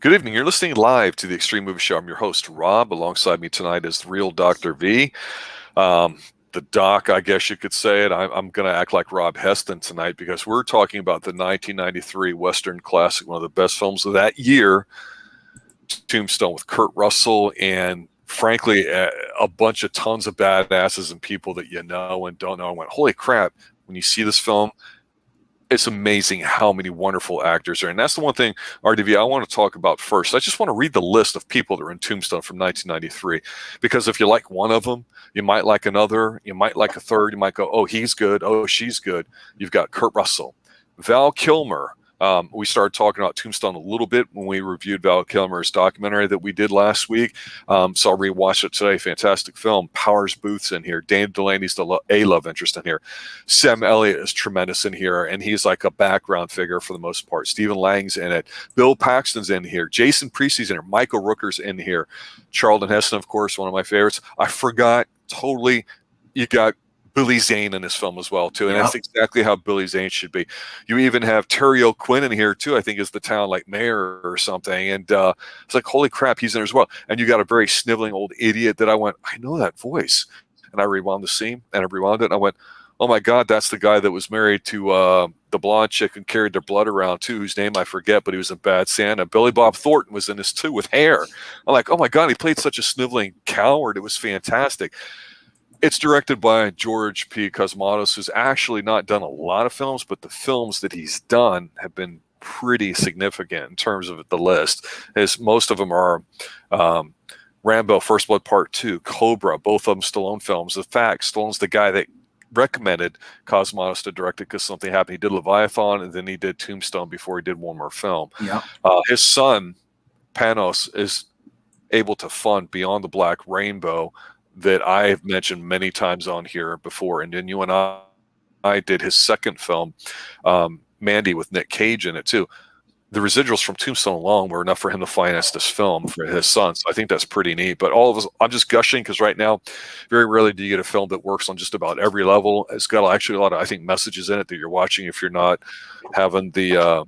Good evening. You're listening live to the Xtreme Movie Show. I'm your host, Rob. Alongside me tonight is the real Dr. V. The doc, I guess you could say it. I'm going to act like Rob Heston tonight because we're talking about the 1993 Western classic, one of the best films of that year, Tombstone, with Kurt Russell and, frankly, a bunch of tons of badasses and people that you know and don't know. I went, holy crap, when you see this film, it's amazing how many wonderful actors are. And that's the one thing, RDV, I want to talk about first. I just want to read the list of people that are in Tombstone from 1993. Because if you like one of them, you might like another. You might like a third. You might go, oh, he's good. Oh, she's good. You've got Kurt Russell, Val Kilmer. We started talking about Tombstone a little bit when we reviewed Val Kilmer's documentary that we did last week. So I'll rewatch it today. Fantastic film. Powers Boothe's in here. Dana Delaney's the love interest in here. Sam Elliott is tremendous in here, and he's like a background figure for the most part. Stephen Lang's in it. Bill Paxton's in here. Jason Priestley's in here. Michael Rooker's in here. Charlton Heston, of course, one of my favorites. I forgot totally. You got Billy Zane in this film as well, too. And that's exactly how Billy Zane should be. You even have Terry O'Quinn in here, too, I think is the town like mayor or something. And it's like, holy crap, he's in there as well. And you got a very sniveling old idiot that I went, I know that voice. And I rewound the scene, and I rewound it, and I went, oh, my God, that's the guy that was married to the blonde chick and carried their blood around, too, whose name I forget, but he was in Bad Santa. Billy Bob Thornton was in this, too, with hair. I'm like, oh, my God, he played such a sniveling coward. It was fantastic. It's directed by George P. Cosmatos, who's actually not done a lot of films, but the films that he's done have been pretty significant in terms of the list, as most of them are Rambo, First Blood Part 2, Cobra, both of them Stallone films. In fact, Stallone's the guy that recommended Cosmatos to direct it because something happened. He did Leviathan, and then he did Tombstone before he did one more film. Yeah. His son, Panos, is able to fund Beyond the Black Rainbow, that I have mentioned many times on here before. And then you and I did his second film, Mandy, with Nick Cage in it too. The residuals from Tombstone alone were enough for him to finance this film for his son. So I think that's pretty neat. But all of us, I'm just gushing because right now, very rarely do you get a film that works on just about every level. It's got actually a lot of, I think, messages in it that you're watching if you're not having the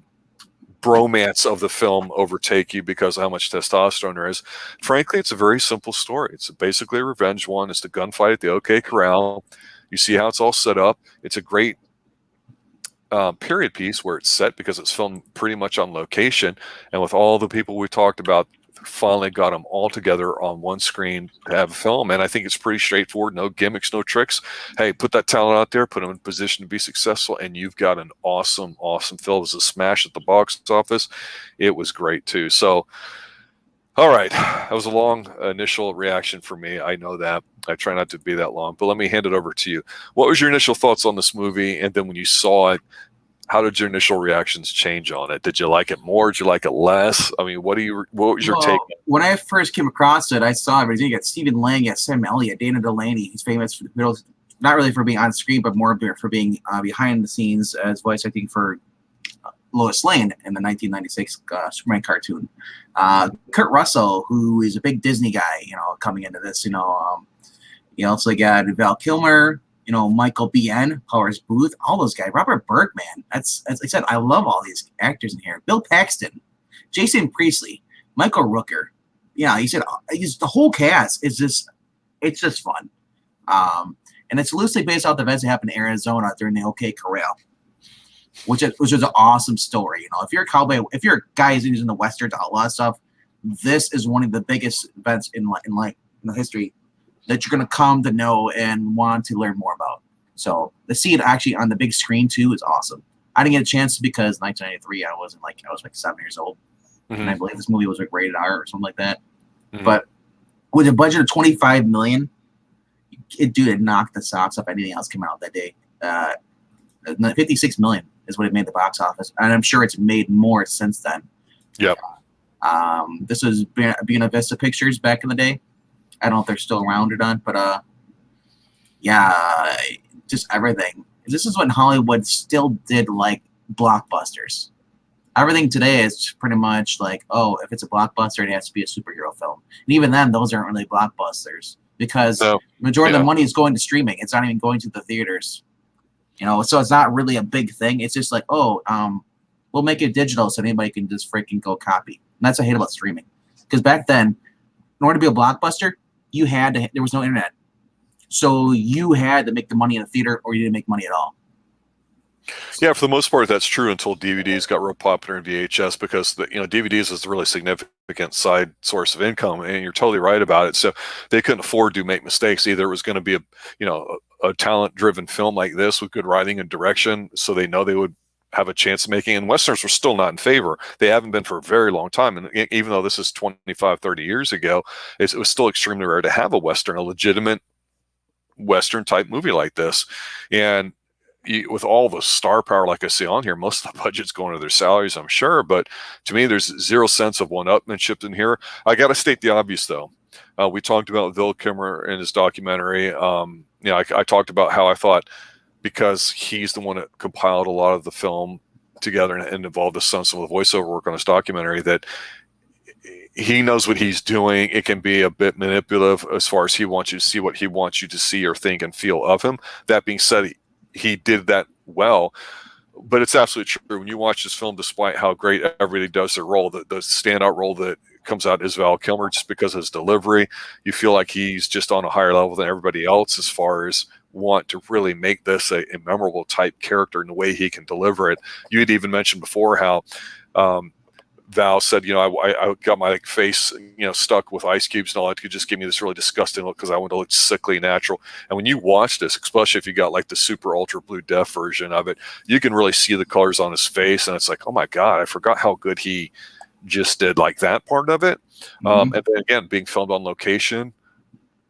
bromance of the film overtake you because of how much testosterone there is. Frankly, it's a very simple story. It's basically a revenge one. It's the gunfight at the OK Corral. You see how it's all set up. It's a great period piece where it's set because it's filmed pretty much on location. And with all the people we talked about, finally got them all together on one screen to have a film. And I think it's pretty straightforward. No gimmicks, no tricks. Hey, put that talent out there, put them in position to be successful, and you've got an awesome, awesome film. It was a smash at the box office. It was great, too. So, all right. That was a long initial reaction for me. I know that. I try not to be that long. But let me hand it over to you. What was your initial thoughts on this movie? And then when you saw it, how did your initial reactions change on it? Did you like it more? Did you like it less? I mean, what was your take? When I first came across it, I saw everything. You got Stephen Lang, you got Sam Elliott, Dana Delaney. He's famous for not really for being on screen, but more for being behind the scenes as voice acting for Lois Lane in the 1996 Superman cartoon. Kurt Russell, who is a big Disney guy, coming into this. You also got Val Kilmer. Michael B.N., Powers Boothe, all those guys. Robert Bergman. That's like I said, I love all these actors in here. Bill Paxton, Jason Priestley, Michael Rooker. Yeah, he said the whole cast is it's just fun. And it's loosely based off the events that happened in Arizona during the OK Corral, which was an awesome story. If you're a cowboy, if you're a guy who's in the Western outlaw stuff, this is one of the biggest events in the history that you're going to come to know and want to learn more about. So to see it actually on the big screen too is awesome. I didn't get a chance because 1993 I was like 7 years old, and I believe this movie was like rated R or something like that. But with a budget of $25 million, it knocked the socks off anything else came out that day. $56 million is what it made the box office, and I'm sure it's made more since then. Yep. This was Buena Vista Pictures back in the day. I don't know if they're still around or not, but yeah, just everything. This is when Hollywood still did like blockbusters. Everything today is pretty much like, oh, if it's a blockbuster, it has to be a superhero film. And even then, those aren't really blockbusters because the majority of the money is going to streaming. It's not even going to the theaters. So it's not really a big thing. It's just like, we'll make it digital so anybody can just freaking go copy. that's what I hate about streaming. Because back then, in order to be a blockbuster, you had to. There was no internet, so you had to make the money in the theater, or you didn't make money at all. Yeah, for the most part, that's true until DVDs got real popular in VHS, because DVDs is a really significant side source of income, and you're totally right about it. So they couldn't afford to make mistakes. Either it was going to be a talent-driven film like this with good writing and direction, so they know they would have a chance of making, and Westerns were still not in favor. They haven't been for a very long time, and even though this is 25, 30 years ago, it was still extremely rare to have a Western, a legitimate Western type movie like this. And with all the star power, like I see on here, most of the budget's going to their salaries, I'm sure. But to me, there's zero sense of one-upmanship in here. I got to state the obvious, though. We talked about Val Kilmer in his documentary. I talked about how I thought, because he's the one that compiled a lot of the film together and involved some of the voiceover work on his documentary, that he knows what he's doing. It can be a bit manipulative as far as he wants you to see what he wants you to see or think and feel of him. That being said, he did that well, but it's absolutely true. When you watch this film, despite how great everybody does their role, the standout role that comes out is Val Kilmer, just because of his delivery. You feel like he's just on a higher level than everybody else as far as want to really make this a memorable type character in the way he can deliver it. You had even mentioned before how Val said, I got my face, stuck with ice cubes and all that. Could just give me this really disgusting look because I want to look sickly natural. And when you watch this, especially if you got like the super ultra blue def version of it, you can really see the colors on his face. And it's like, oh my God, I forgot how good he just did like that part of it. And then again, being filmed on location,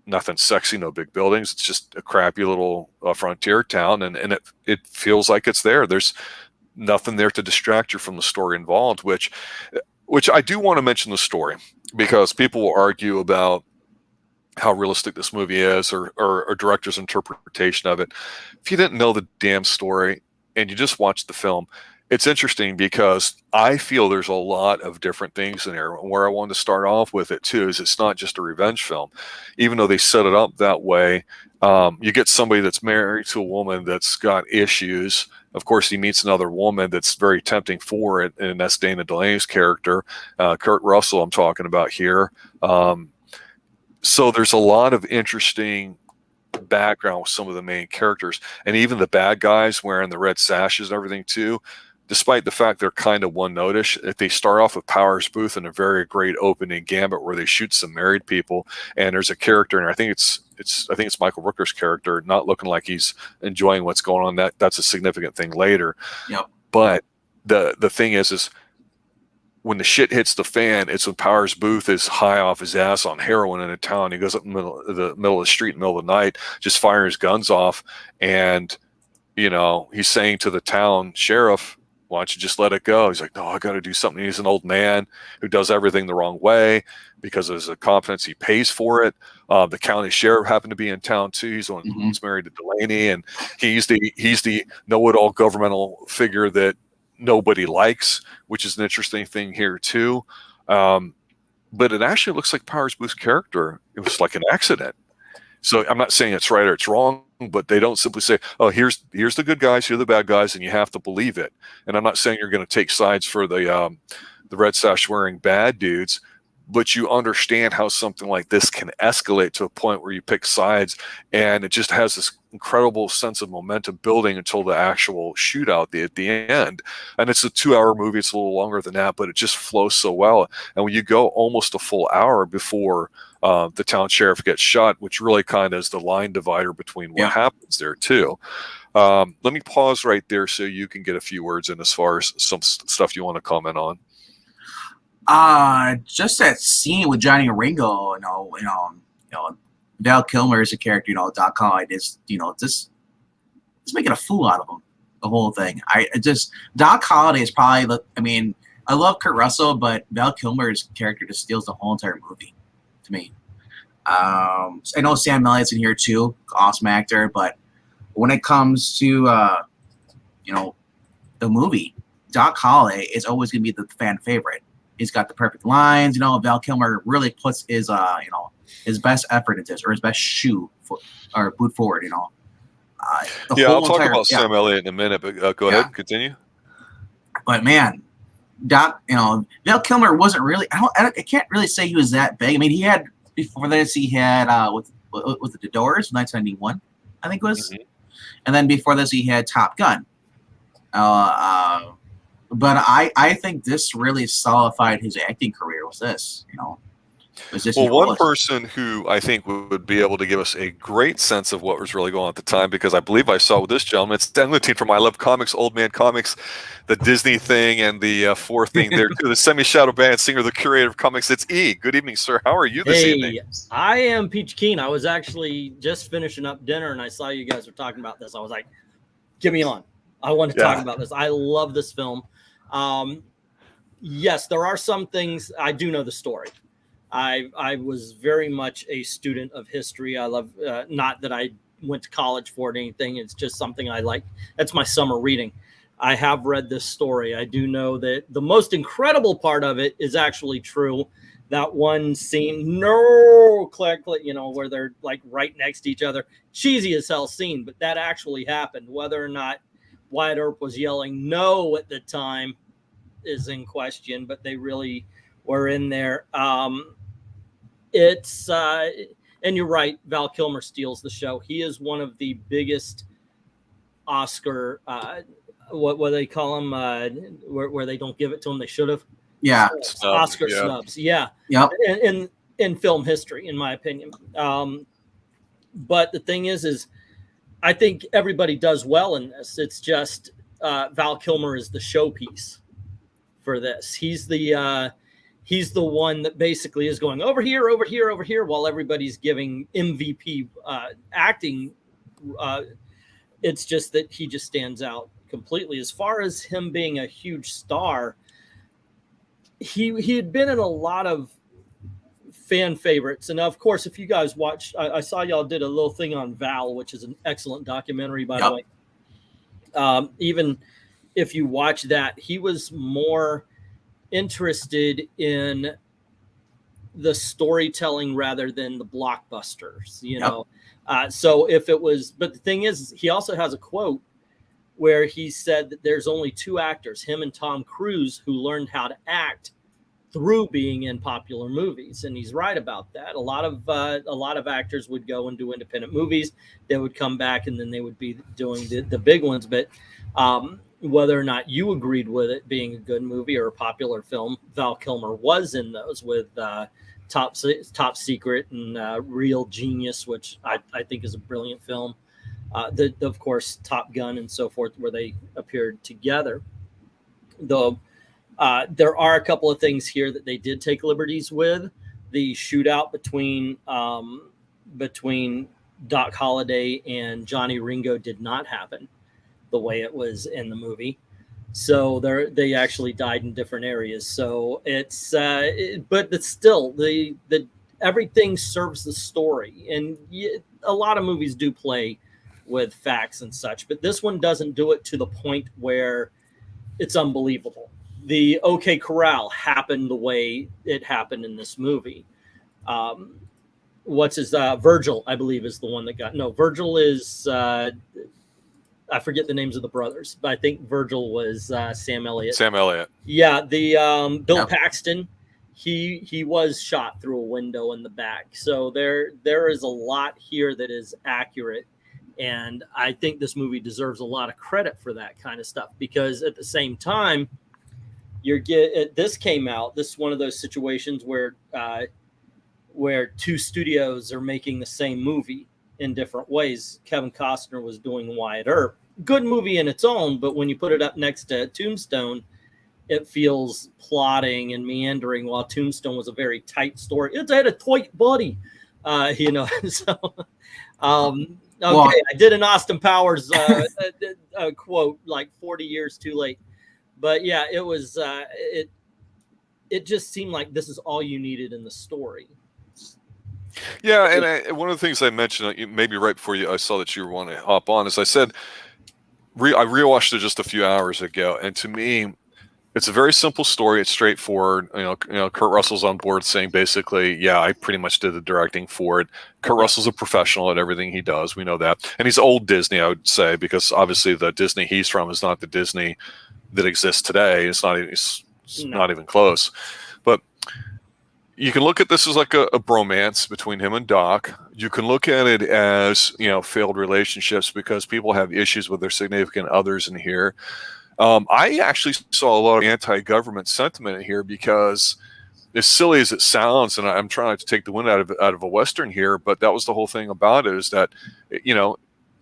nothing sexy, no big buildings. It's just a crappy little frontier town. And it feels like it's there. There's nothing there to distract you from the story involved, which I do want to mention the story, because people will argue about how realistic this movie is or a director's interpretation of it. If you didn't know the damn story and you just watched the film, it's interesting because I feel there's a lot of different things in there. And where I wanted to start off with it too is it's not just a revenge film, even though they set it up that way. You get somebody that's married to a woman that's got issues. Of course, he meets another woman that's very tempting for it, and that's Dana Delaney's character, Kurt Russell I'm talking about here. So there's a lot of interesting background with some of the main characters, and even the bad guys wearing the red sashes and everything too. Despite the fact they're kind of one-notish, if they start off with Powers Boothe in a very great opening gambit where they shoot some married people, and there's a character, and I think it's Michael Rooker's character not looking like he's enjoying what's going on. That's a significant thing later. Yep. But the thing is when the shit hits the fan, it's when Powers Boothe is high off his ass on heroin in a town. He goes up in the middle of the street in the middle of the night, just firing his guns off, and he's saying to the town sheriff, why don't you just let it go? He's like, no, I got to do something. He's an old man who does everything the wrong way because of his confidence. He pays for it. The county sheriff happened to be in town too. He's the one who's married to Delaney, and he's the know-it-all governmental figure that nobody likes, which is an interesting thing here too. But it actually looks like Powers Boothe's character, it was like an accident. So I'm not saying it's right or it's wrong, but they don't simply say, oh, here's the good guys, here are the bad guys, and you have to believe it. And I'm not saying you're going to take sides for the red sash wearing bad dudes, but you understand how something like this can escalate to a point where you pick sides, and it just has this incredible sense of momentum building until the actual shootout at the end. And it's a 2-hour movie. It's a little longer than that, but it just flows so well. And when you go almost a full hour before the town sheriff gets shot, which really kind of is the line divider between what happens there too. Let me pause right there so you can get a few words in as far as some stuff you want to comment on. Just that scene with Johnny and Ringo, Val Kilmer is a character, Doc Holliday is, just making a fool out of him, the whole thing. Doc Holliday is probably I love Kurt Russell, but Val Kilmer's character just steals the whole entire movie to me. I know Sam Elliott's in here too, awesome actor, but when it comes to the movie, Doc Holliday is always going to be the fan favorite. He's got the perfect lines. Val Kilmer really puts his his best effort into this, or his best boot forward. I'll talk about Sam Elliott in a minute, but go ahead, continue. But man, Val Kilmer wasn't really. I can't really say he was that big. I mean, he had before this. He had with the Doors, 1991, I think it was, and then before this he had Top Gun. But I think this really solidified his acting career. Was this, was this? Well, one person who I think would be able to give us a great sense of what was really going on at the time, because I believe I saw with this gentleman, it's Dan Lutine from I Love Comics, Old Man Comics, the Disney thing, and the fourth thing there too, the Semi-Shadow Band singer, the curator of comics. It's E. Good evening, sir. How are you this evening? I am Peach Keen. I was actually just finishing up dinner, and I saw you guys were talking about this. I was like, get me on. I want to talk about this. I love this film. Yes, there are some things. I do know the story. I was very much a student of history. I love, not that I went to college for it or anything. It's just something I like. That's my summer reading. I have read this story. I do know that the most incredible part of it is actually true. That one scene, click, where they're like right next to each other. Cheesy as hell scene, but that actually happened. Whether or not Wyatt Earp was yelling no at the time is in question, but they really were in there. It's and you're right, Val Kilmer steals the show. He is one of the biggest Oscar what they call them where they don't give it to him, they should have. Oscar snubs. Yep. In film history, in my opinion. But the thing is I think everybody does well in this. It's just Val Kilmer is the showpiece for this. He's the one that basically is going over here, while everybody's giving MVP acting. It's just that he just stands out completely. As far as him being a huge star, he had been in a lot of fan favorites. And of course, if you guys watch, I saw y'all did a little thing on Val, which is an excellent documentary, by the way. Even if you watch that, he was more interested in the storytelling rather than the blockbusters, so if it was, but the thing is, he also has a quote where he said that there's only two actors, him and Tom Cruise, who learned how to act through being in popular movies. And he's right about that. A lot of actors would go and do independent movies. They would come back and then they would be doing the big ones. But whether or not you agreed with it being a good movie or a popular film, Val Kilmer was in those with Top Secret and Real Genius, which I think is a brilliant film. Of course, Top Gun and so forth, where they appeared together. Though there are a couple of things here that they did take liberties with. The shootout between Doc Holliday and Johnny Ringo did not happen the way it was in the movie. So they actually died in different areas. So it's but it's still the everything serves the story, and a lot of movies do play with facts and such, but this one doesn't do it to the point where it's unbelievable. The OK Corral happened the way it happened in this movie. What's his Virgil, I believe, is the one that got Virgil is I forget the names of the brothers, but I think Virgil was Sam Elliott. Yeah, the Bill Paxton, he was shot through a window in the back. So there is a lot here that is accurate, and I think this movie deserves a lot of credit for that kind of stuff, because at the same time, this came out. This is one of those situations where two studios are making the same movie in different ways. Kevin Costner was doing Wyatt Earp. Good movie in its own, but when you put it up next to Tombstone, it feels plodding and meandering, while Tombstone was a very tight story. It had a tight body, so I did an Austin Powers quote like 40 years too late. But yeah, it was it just seemed like this is all you needed in the story. Yeah, and one of the things I mentioned, maybe right before I saw that you were wanting to hop on, is I said, I rewatched it just a few hours ago, and to me, it's a very simple story. It's straightforward. Kurt Russell's on board saying basically, yeah, I pretty much did the directing for it. Kurt Russell's a professional at everything he does. We know that. And he's old Disney, I would say, because obviously the Disney he's from is not the Disney that exists today. It's not. It's It's No. not even close. But you can look at this as like a bromance between him and Doc. You can look at it as, failed relationships because people have issues with their significant others in here. I actually saw a lot of anti-government sentiment here because, as silly as it sounds, and I'm trying not to take the wind out of a Western here, but that was the whole thing about it, is that,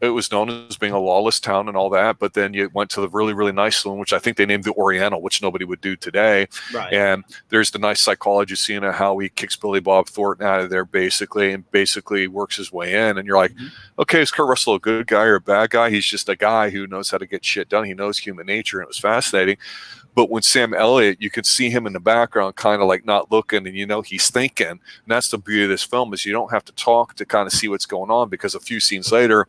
it was known as being a lawless town and all that, but then you went to the really, really nice one, which I think they named the Oriental, which nobody would do today. Right. And there's the nice psychology scene of how he kicks Billy Bob Thornton out of there and basically works his way in. And you're like, okay, is Kurt Russell a good guy or a bad guy? He's just a guy who knows how to get shit done. He knows human nature, and it was fascinating. But when Sam Elliott, you could see him in the background kind of like not looking, and he's thinking. And that's the beauty of this film, is you don't have to talk to kind of see what's going on, because a few scenes later,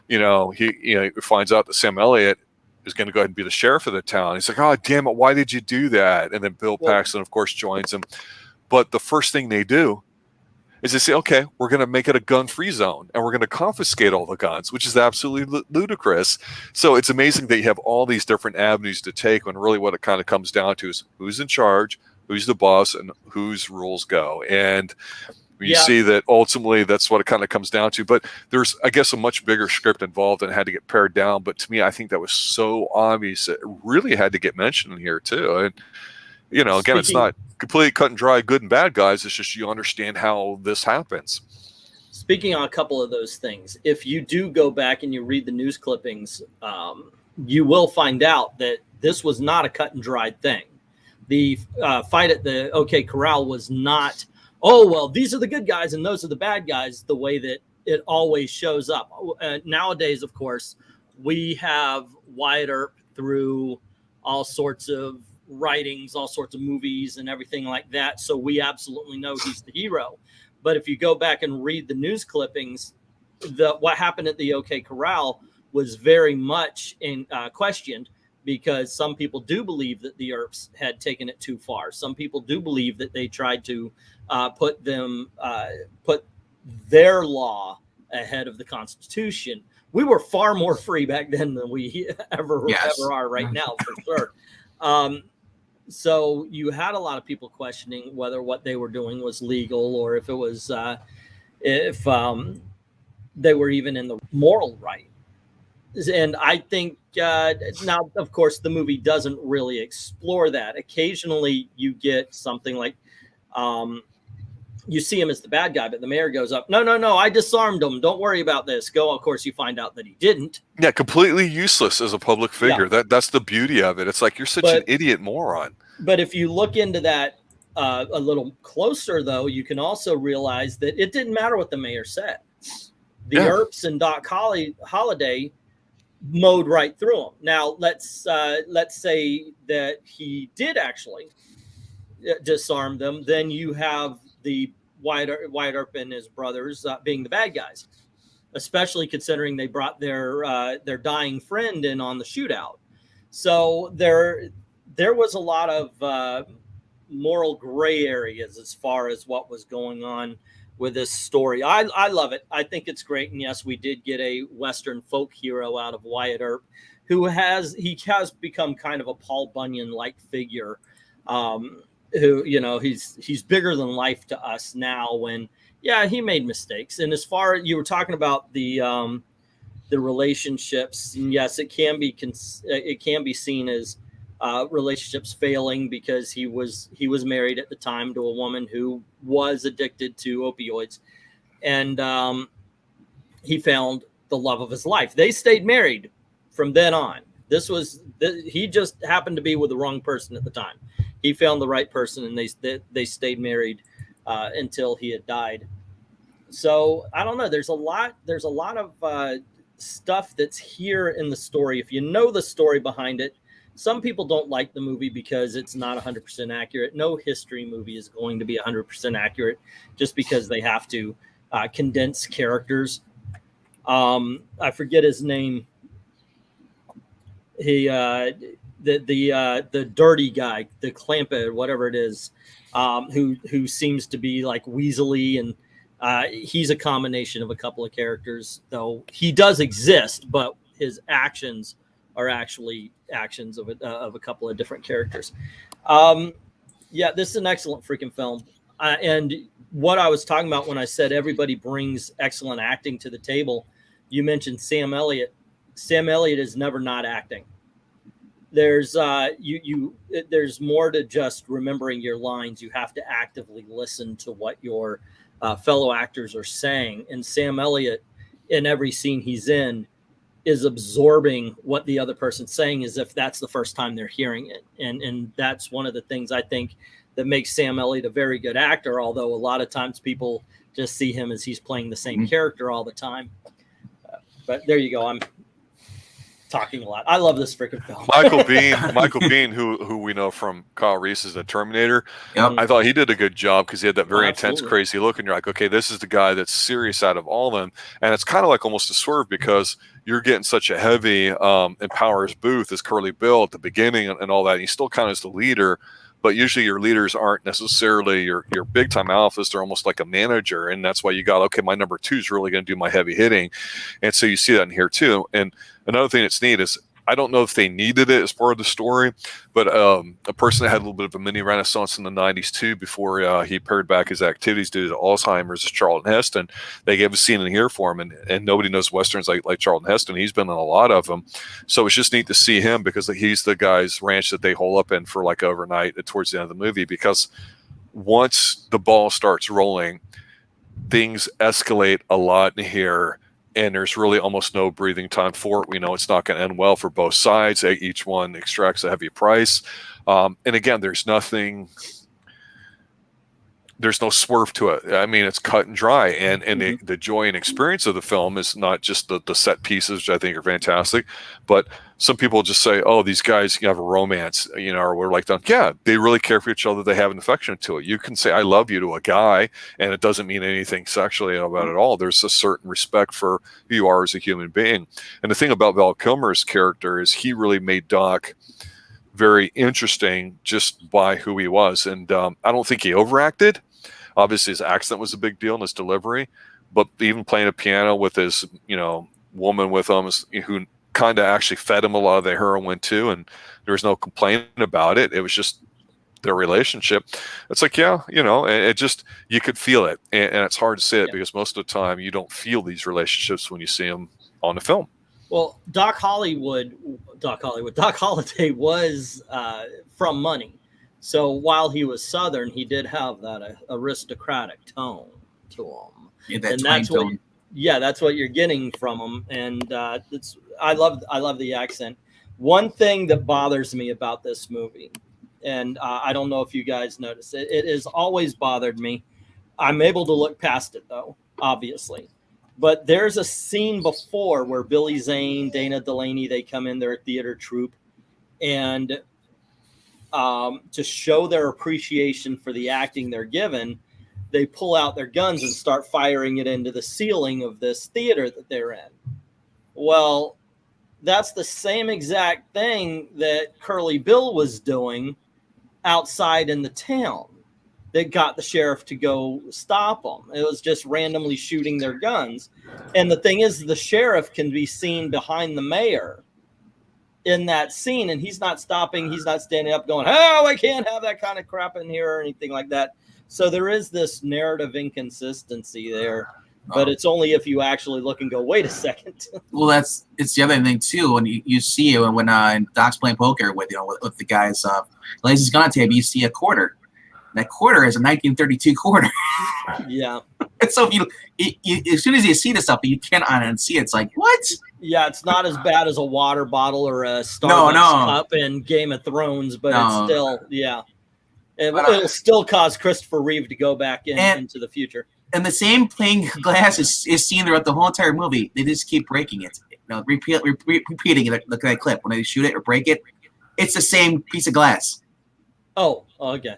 he finds out that Sam Elliott is going to go ahead and be the sheriff of the town. He's like, oh, damn it, why did you do that? And then Bill Paxon, of course, joins him. But the first thing they do is they say, okay, we're going to make it a gun-free zone, and we're going to confiscate all the guns, which is absolutely ludicrous. So it's amazing that you have all these different avenues to take, when really what it kind of comes down to is who's in charge, who's the boss, and whose rules go. And you see that ultimately that's what it kind of comes down to. But there's, I guess, a much bigger script involved and had to get pared down. But to me, I think that was so obvious that it really had to get mentioned in here too. And again, it's not completely cut and dry good and bad guys. It's just you understand how this happens. Speaking on a couple of those things, if you do go back and you read the news clippings, you will find out that this was not a cut and dried thing. The fight at the OK Corral was not, oh, well, these are the good guys and those are the bad guys, the way that it always shows up. Nowadays, of course, we have Wyatt Earp through all sorts of writings, all sorts of movies and everything like that. So we absolutely know he's the hero. But if you go back and read the news clippings, what happened at the OK Corral was very much questioned, because some people do believe that the Earps had taken it too far. Some people do believe that they tried to put their law ahead of the Constitution. We were far more free back then than we ever are right now, for sure. So you had a lot of people questioning whether what they were doing was legal, or if it was, if they were even in the moral right. And I think now, of course, the movie doesn't really explore that. Occasionally you get something like, you see him as the bad guy, but the mayor goes up, no, I disarmed him. Don't worry about this. Go. Of course, you find out that he didn't. Yeah, completely useless as a public figure. Yeah. That's the beauty of it. It's like, you're such an idiot moron. But if you look into that a little closer, though, you can also realize that it didn't matter what the mayor said. The Earps and Doc Holliday mowed right through him. Now, let's say that he did actually disarm them. Then you have the Wyatt Earp and his brothers being the bad guys, especially considering they brought their dying friend in on the shootout. So there was a lot of moral gray areas as far as what was going on with this story. I love it. I think it's great. And yes, we did get a Western folk hero out of Wyatt Earp, who has become kind of a Paul Bunyan-like figure, who, he's bigger than life to us now, when, he made mistakes. And as far as you were talking about the relationships, and yes, it can be seen as relationships failing, because he was married at the time to a woman who was addicted to opioids, and he found the love of his life. They stayed married from then on. He just happened to be with the wrong person at the time. He found the right person, and they stayed married until he had died. So I don't know. There's a lot of stuff that's here in the story. If you know the story behind it. Some people don't like the movie because it's not 100% accurate. No history movie is going to be 100% accurate, just because they have to condense characters. I forget his name. He the dirty guy, the Clampa, whatever it is, who seems to be like Weasley, and he's a combination of a couple of characters. Though he does exist, but his actions are actually actions of a couple of different characters. Yeah, this is an excellent freaking film. And what I was talking about when I said everybody brings excellent acting to the table, you mentioned Sam Elliott. Sam Elliott is never not acting. There's there's more to just remembering your lines. You have to actively listen to what your fellow actors are saying. And Sam Elliott, in every scene he's in, is absorbing what the other person's saying as if that's the first time they're hearing it. And that's one of the things I think that makes Sam Elliott a very good actor, although a lot of times people just see him as he's playing the same character all the time. But there you go. I'm talking a lot. I love this freaking film. Michael Biehn, who we know from Kyle Reese's The Terminator. Yep. I thought he did a good job because he had that very intense, Absolutely. crazy look, and you're like, okay, this is the guy that's serious out of all of them. And it's kind of like almost a swerve because you're getting such a heavy and powerous Boothe as Curly Bill at the beginning and all that. And he's still kind of as the leader, but usually your leaders aren't necessarily your big time alphas. They're almost like a manager, and that's why you got, okay, my number 2 is really going to do my heavy hitting. And so you see that in here too. And another thing that's neat is I don't know if they needed it as part of the story, but a person that had a little bit of a mini renaissance in the 90s too, before he pared back his activities due to Alzheimer's, is Charlton Heston. They gave a scene in here for him, and nobody knows Westerns like Charlton Heston. He's been in a lot of them. So it's just neat to see him because he's the guy's ranch that they hole up in for like overnight towards the end of the movie, because once the ball starts rolling, things escalate a lot in here. And there's really almost no breathing time for it. We know it's not going to end well for both sides. Each one extracts a heavy price. And again, there's no swerve to it. I mean, it's cut and dry. And the joy and experience of the film is not just the set pieces, which I think are fantastic, but some people just say, oh, these guys have a romance, or we're like, yeah, they really care for each other. They have an affection to it. You can say, I love you to a guy, and it doesn't mean anything sexually about it at all. There's a certain respect for who you are as a human being. And the thing about Val Kilmer's character is he really made Doc very interesting just by who he was. And I don't think he overacted. Obviously, his accent was a big deal in his delivery, but even playing a piano with his, woman with him who kind of actually fed him a lot of the heroin too, and there was no complaint about it. It was just their relationship. It's like, yeah, it just, you could feel it, and it's hard to say it because most of the time you don't feel these relationships when you see them on the film. Well, Doc Holliday was from Money. So while he was Southern, he did have that aristocratic tone to him. Yeah, and that's what you're getting from him. And I love the accent. One thing that bothers me about this movie, and I don't know if you guys notice it, it has always bothered me. I'm able to look past it though, obviously. But there's a scene before where Billy Zane, Dana Delaney, they come in their theater troupe, and to show their appreciation for the acting they're given, they pull out their guns and start firing it into the ceiling of this theater that they're in. Well, that's the same exact thing that Curly Bill was doing outside in the town that got the sheriff to go stop them. It was just randomly shooting their guns. And the thing is, the sheriff can be seen behind the mayor in that scene, and he's not stopping. He's not standing up going, oh, I can't have that kind of crap in here or anything like that. So there is this narrative inconsistency there, but it's only if you actually look and go, wait a second. Well, it's the other thing too. When you see it when Doc's playing poker with with the guys, lays his gun on the table, you see a quarter. That quarter is a 1932 quarter. Yeah. So you as soon as you see this stuff, you can't unsee it. It's like, what? Yeah, it's not as bad as a water bottle or a Starbucks cup in Game of Thrones, but it's still, yeah. It'll still cause Christopher Reeve to go back into the future. And the same plain glass is seen throughout the whole entire movie. They just keep breaking it. Repeating it. Look at that clip. When they shoot it or break it, it's the same piece of glass. Oh, okay.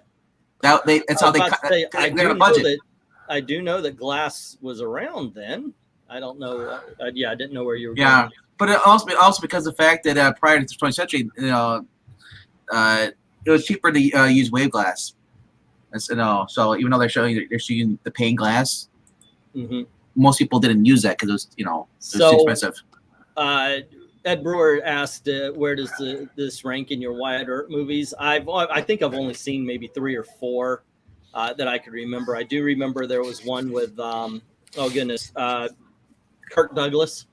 That's how they cut it. I do know that glass was around then. I don't know. I didn't know where you were going. Yeah, but it also because of the fact that prior to the 20th century, it was cheaper to use wave glass. So even though they're shooting the pane glass, most people didn't use that because it was too expensive. Ed Brewer asked, where does this rank in your Wyatt Earp movies? I think I've only seen maybe 3 or 4 that I could remember. I do remember there was one with, Kirk Douglas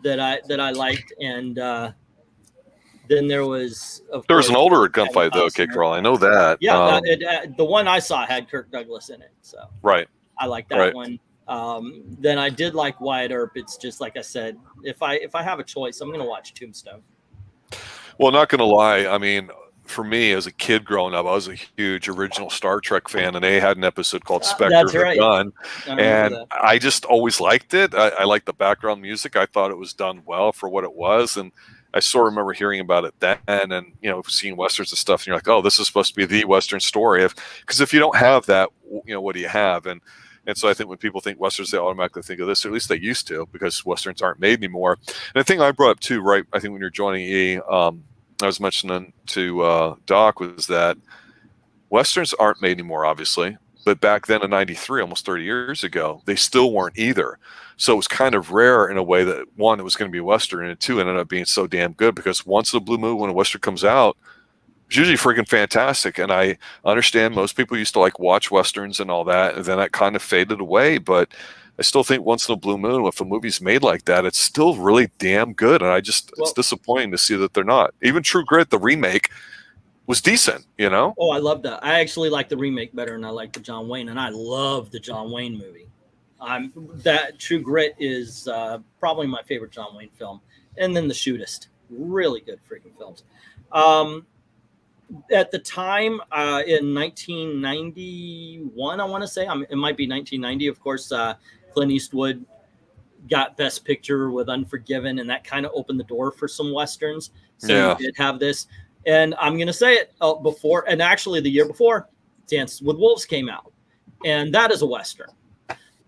that I liked, and then there was, of There was course, an older gunfight though, Kick Roll. I know that. Yeah, the one I saw had Kirk Douglas in it, so Right. I like that one. Then I did like Wyatt Earp. It's just like I said, if I have a choice, I'm going to watch Tombstone. Well, not going to lie. I mean, for me as a kid growing up, I was a huge original Star Trek fan, and they had an episode called Spectre of the Gun, and I just always liked it. I liked the background music. I thought it was done well for what it was, and I sort of remember hearing about it then, and seeing westerns and stuff, and you're like, oh, this is supposed to be the Western story. Because if you don't have that, what do you have? And so I think when people think westerns, they automatically think of this, or at least they used to, because westerns aren't made anymore. And the thing I brought up too, right? I think when you're joining E, I was mentioning to Doc, was that westerns aren't made anymore, obviously. But back then in '93, almost 30 years ago, they still weren't either. So it was kind of rare in a way that, one, it was going to be a Western, and two, it ended up being so damn good, because once in a blue moon, when a Western comes out, it's usually freaking fantastic. And I understand most people used to watch Westerns and all that, and then that kind of faded away. But I still think once in a blue moon, if a movie's made like that, it's still really damn good. And it's disappointing to see that they're not. Even True Grit, the remake, was decent, Oh, I love that. I actually like the remake better than I like the John Wayne, and I love the John Wayne movie. That True Grit is probably my favorite John Wayne film, and then The Shootist, really good freaking films. At the time, in 1991, I want to say, it might be 1990. Of course, Clint Eastwood got Best Picture with Unforgiven, and that kind of opened the door for some westerns. So we did have this. And I'm going to say it before, and actually the year before, Dance with Wolves came out, and that is a western.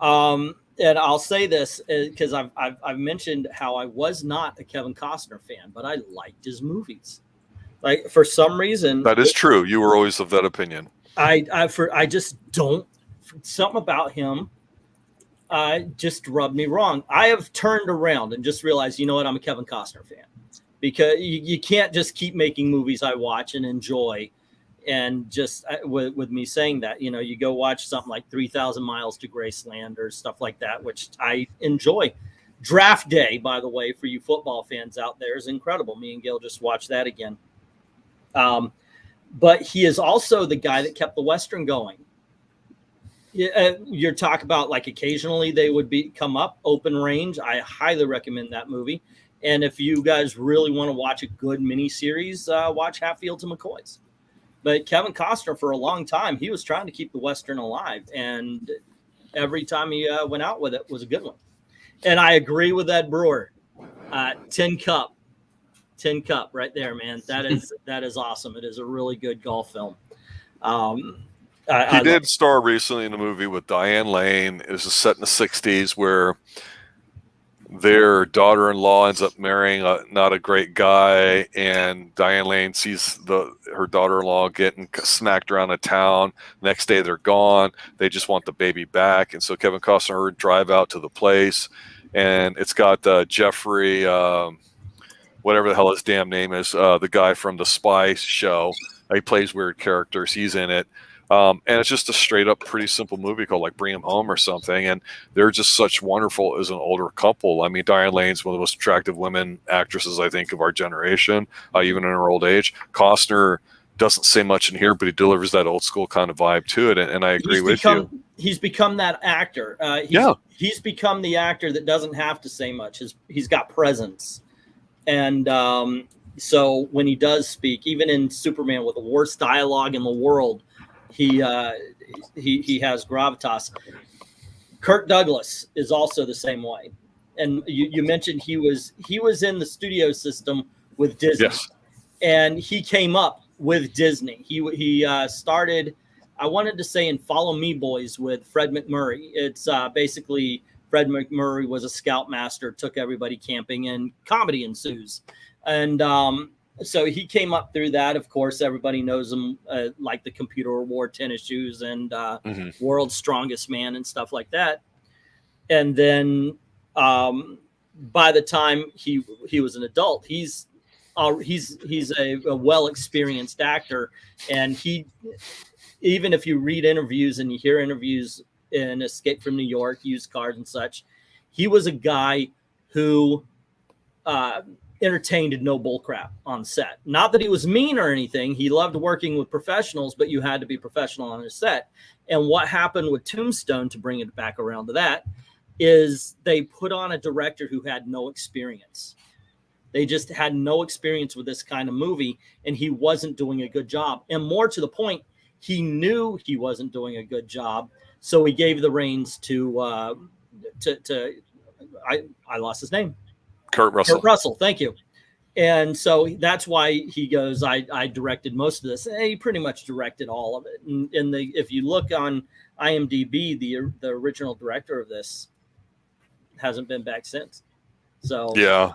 And I'll say this because I've mentioned how I was not a Kevin Costner fan, but I liked his movies. Like, for some reason, that is true. You were always of that opinion. I just don't. Something about him just rubbed me wrong. I have turned around and just realized, you know what? I'm a Kevin Costner fan, because you can't just keep making movies I watch and enjoy. And just with me saying that, you go watch something like 3,000 Miles to Graceland or stuff like that, which I enjoy. Draft Day, by the way, for you football fans out there, is incredible. Me and Gail just watched that again. But he is also the guy that kept the Western going. You're talking about, like, occasionally they would come up, Open Range. I highly recommend that movie. And if you guys really want to watch a good miniseries, watch Hatfields and McCoys. But Kevin Costner, for a long time, he was trying to keep the Western alive. And every time he went out with it was a good one. And I agree with Ed Brewer. Tin Cup right there, man. That is awesome. It is a really good golf film. He did star recently in a movie with Diane Lane. It was set in the 60s where their daughter-in-law ends up marrying not a great guy, and Diane Lane sees her daughter-in-law getting smacked around the town. Next day they're gone. They just want the baby back, and so Kevin Costner drive out to the place, and it's got Jeffrey, whatever the hell his damn name is, the guy from the Spy show. He plays weird characters. He's in it. And it's just a straight up pretty simple movie called like Bring 'Em Home or something. And they're just such wonderful as an older couple. I mean, Diane Lane's one of the most attractive women actresses, I think, of our generation, even in her old age. Costner doesn't say much in here, but he delivers that old school kind of vibe to it. And I agree with you. He's become that actor. He's become the actor that doesn't have to say much. He's got presence. And so when he does speak, even in Superman with the worst dialogue in the world, he has gravitas. Kirk Douglas is also the same way. And you mentioned he was in the studio system with Disney. Yes. And he came up with Disney. He started, I wanted to say, in Follow Me Boys with Fred McMurray. It's basically Fred McMurray was a scoutmaster, took everybody camping, and comedy ensues. And so he came up through that. Of course, everybody knows him like the Computer War Tennis Shoes and World's Strongest Man and stuff like that. And then by the time he was an adult, he's a well experienced actor, and he, even if you read interviews and you hear interviews in Escape from New York, Used Cars and such, he was a guy who entertained no bullcrap on set. Not that he was mean or anything. He loved working with professionals, but you had to be professional on a set. And what happened with Tombstone, to bring it back around to that, is they put on a director who had no experience. They just had no experience with this kind of movie, and he wasn't doing a good job. And more to the point, he knew he wasn't doing a good job, so he gave the reins to I lost his name. Kurt Russell. Kurt Russell, thank you. And so that's why he goes, I directed most of this. And he pretty much directed all of it. And if you look on IMDb, the original director of this hasn't been back since. So yeah,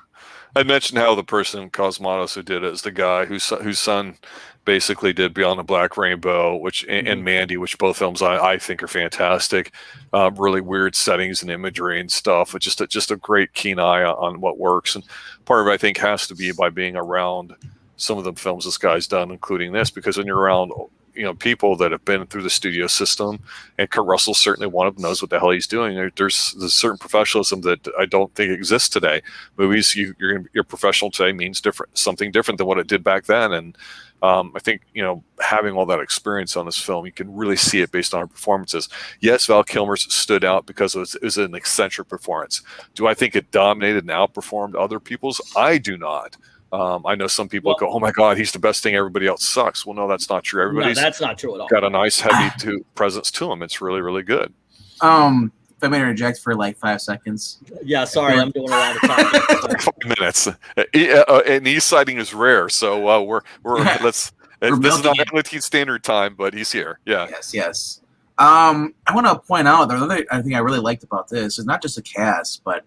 I mentioned how the person Cosmatos who did it is the guy whose son basically did Beyond the Black Rainbow, which and Mandy, which both films I think are fantastic. Really weird settings and imagery and stuff. It's just a great keen eye on what works. And part of it, I think, has to be by being around some of the films this guy's done, including this, because when you're around people that have been through the studio system, and Kurt Russell certainly one of them, knows what the hell he's doing. There's certain professionalism that I don't think exists today. Movies, you're professional today means something different than what it did back then. And I think, having all that experience on this film, you can really see it based on our performances. Yes, Val Kilmer's stood out because it was an eccentric performance. Do I think it dominated and outperformed other people's? I do not. I know some people go, "Oh my God, he's the best thing. Everybody else sucks." Well, no, that's not true. Everybody's that's not true at all. Got a nice heavy presence to him. It's really, really good. If I may interject for like 5 seconds. Yeah, sorry, I'm doing a lot of talking. 5 minutes. And East sighting is rare, so we're let's. This is not Elliot Standard Time, but he's here. Yeah. Yes. I want to point out the other thing I really liked about this is not just the cast, but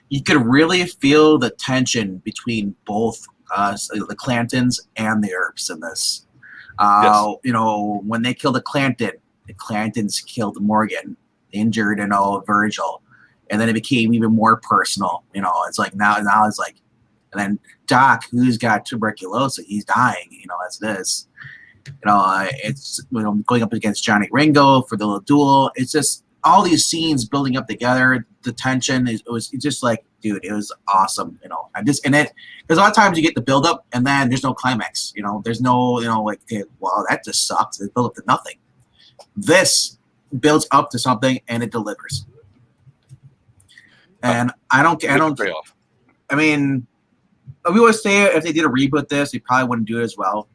you could really feel the tension between both the Clantons and the Earps in this. Yes. When they killed the Clantons killed Morgan, injured, Virgil, and then it became even more personal. It's like now it's like, and then Doc, who's got tuberculosis, he's dying. That's this. It's going up against Johnny Ringo for the little duel. It's just all these scenes building up together. The tension it was just like, dude, it was awesome. Because a lot of times you get the build up and then there's no climax. There's no like, okay, wow, that just sucks. It built up to nothing. This builds up to something and it delivers. And I mean, we always say if they did a reboot this, they probably wouldn't do it as well.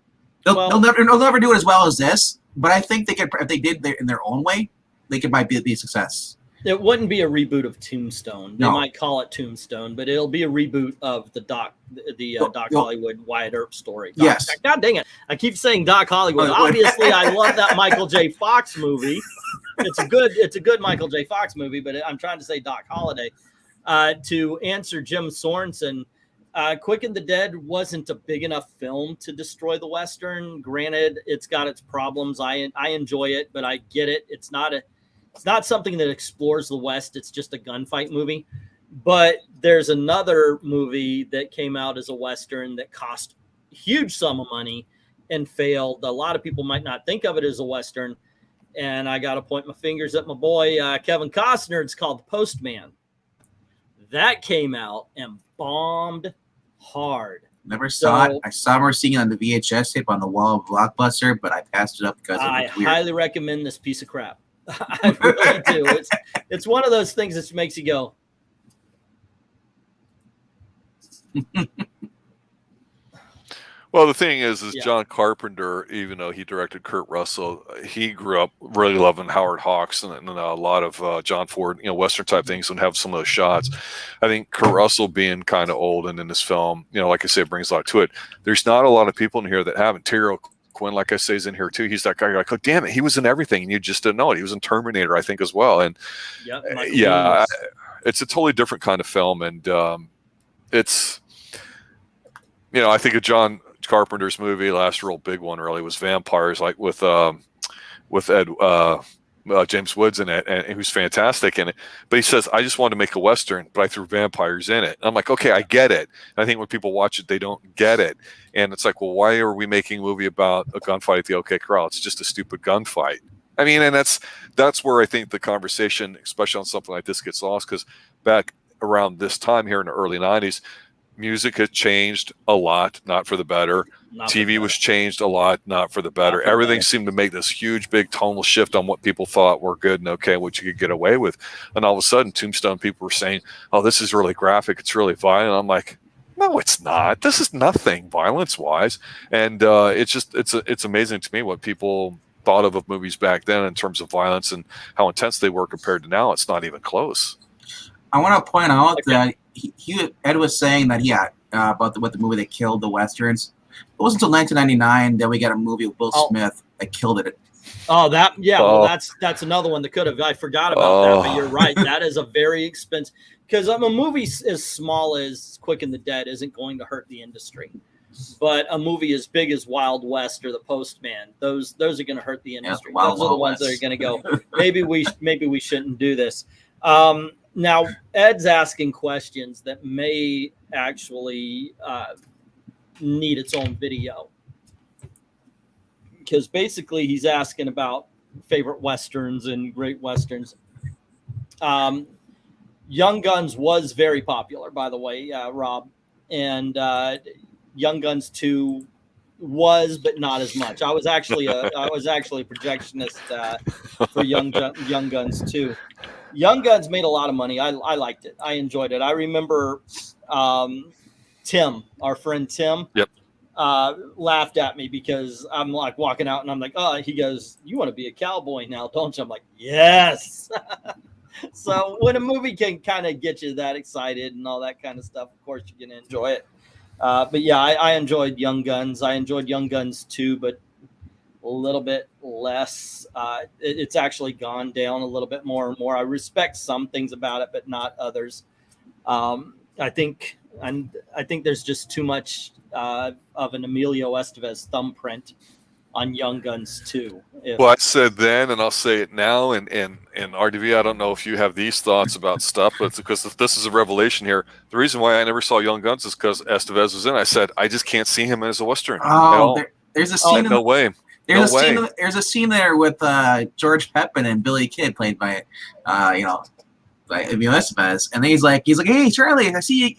They'll never do it as well as this. But I think they could, if they did it in their own way, they might be a success. It wouldn't be a reboot of Tombstone. They might call it Tombstone, but it'll be a reboot of the Doc Hollywood Wyatt Earp story. Yes. God dang it! I keep saying Doc Hollywood. Obviously, I love that Michael J. Fox movie. It's a good Michael J. Fox movie, but I'm trying to say Doc Holliday. To answer Jim Sorensen, Quick and the Dead wasn't a big enough film to destroy the Western. Granted, it's got its problems. I enjoy it, but I get it. It's not something that explores the West. It's just a gunfight movie. But there's another movie that came out as a Western that cost a huge sum of money and failed. A lot of people might not think of it as a Western. And I got to point my fingers at my boy, Kevin Costner. It's called The Postman. That came out and bombed hard. Never saw it. I saw her seeing it on the VHS tape on the wall of Blockbuster, but I passed it up because I highly recommend this piece of crap. I really do. It's one of those things that makes you go. Well, the thing is John Carpenter, even though he directed Kurt Russell, he grew up really loving Howard Hawks and a lot of John Ford, Western type things, and have some of those shots. I think Kurt Russell being kind of old and in this film, like I said, brings a lot to it. There's not a lot of people in here that haven't. Terry Quinn, like I say, is in here too. He's that guy. Like, oh, damn it, he was in everything, and you just didn't know it. He was in Terminator, I think, as well. And it's a totally different kind of film, and it's, I think of John Carpenter's movie, last real big one really was Vampires, like with Ed James Woods in it, and who's fantastic in it. But he says, I just wanted to make a Western, but I threw vampires in it. I'm like, okay, I get it. And I think when people watch it, they don't get it. And it's like, well, why are we making a movie about a gunfight at the OK Corral? It's just a stupid gunfight. I mean, and that's where I think the conversation, especially on something like this, gets lost, because back around this time here in the early 90s, music had changed a lot, not for the better. TV was changed a lot, not for the better. Everything seemed to make this huge, big tonal shift on what people thought were good and okay, what you could get away with. And all of a sudden, Tombstone people were saying, oh, this is really graphic, it's really violent. I'm like, no, it's not. This is nothing violence-wise. And it's amazing to me what people thought of movies back then in terms of violence and how intense they were compared to now. It's not even close. I want to point out that Ed was saying that about the movie that killed the westerns. It wasn't until 1999 that we got a movie with Will Smith that killed it. Oh, well, that's another one that could have. I forgot about that, but you're right. That is a very expensive, because a movie as small as Quick and the Dead isn't going to hurt the industry, but a movie as big as Wild West or The Postman, those are going to hurt the industry. Yeah, those are the ones that are going to go, maybe we shouldn't do this. Now, Ed's asking questions that may actually need its own video, because basically he's asking about favorite Westerns and great Westerns. Young Guns was very popular, by the way, Rob, and Young Guns 2 was, but not as much. I was actually a projectionist for Young Guns 2. Young Guns made a lot of money. I liked it. I enjoyed it. I remember Tim, our friend Tim, laughed at me because I'm like walking out and I'm like, oh, he goes, you want to be a cowboy now, don't you? I'm like, yes. So when a movie can kind of get you that excited and all that kind of stuff, of course you're going to enjoy it. But yeah, I enjoyed Young Guns. I enjoyed Young Guns 2, but a little bit less. It's actually gone down a little bit more and more. I respect some things about it, but not others. I think there's just too much of an Emilio Estevez thumbprint on Young Guns 2. Well, I said then, and I'll say it now, and RDV, I don't know if you have these thoughts about stuff, but it's because this is a revelation here. The reason why I never saw Young Guns is because Estevez was in. I said, I just can't see him as a Western. There's a scene. No way. There's a scene there with George Pepin and Billy Kid, played by by Emilio Estevez, and then he's like, hey Charlie, I see you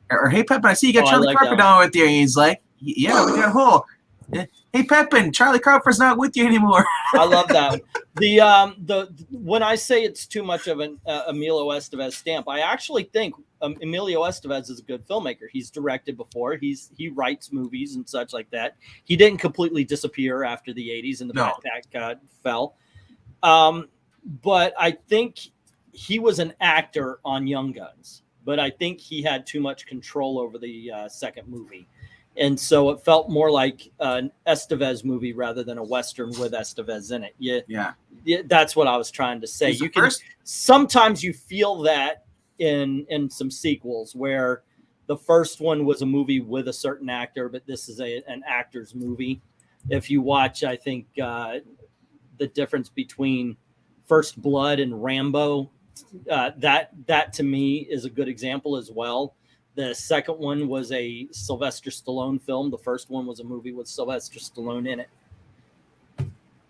or hey Pepin, I see you got Charlie Carper down with you. And he's like, yeah, we got a hole. Hey Pepin, Charlie Carper's not with you anymore. I love that. The when I say it's too much of an Emilio Estevez stamp, I actually think Emilio Estevez is a good filmmaker. He's directed before. He writes movies and such like that. He didn't completely disappear after the 80s and the backpack fell. But I think he was an actor on Young Guns, but I think he had too much control over the second movie. And so it felt more like an Estevez movie rather than a Western with Estevez in it. Yeah, that's what I was trying to say. Sometimes you feel that in some sequels where the first one was a movie with a certain actor, but this is an actor's movie. If you watch, I think the difference between First Blood and Rambo, that to me is a good example as well. The second one was a Sylvester Stallone film. The first one was a movie with Sylvester Stallone in it.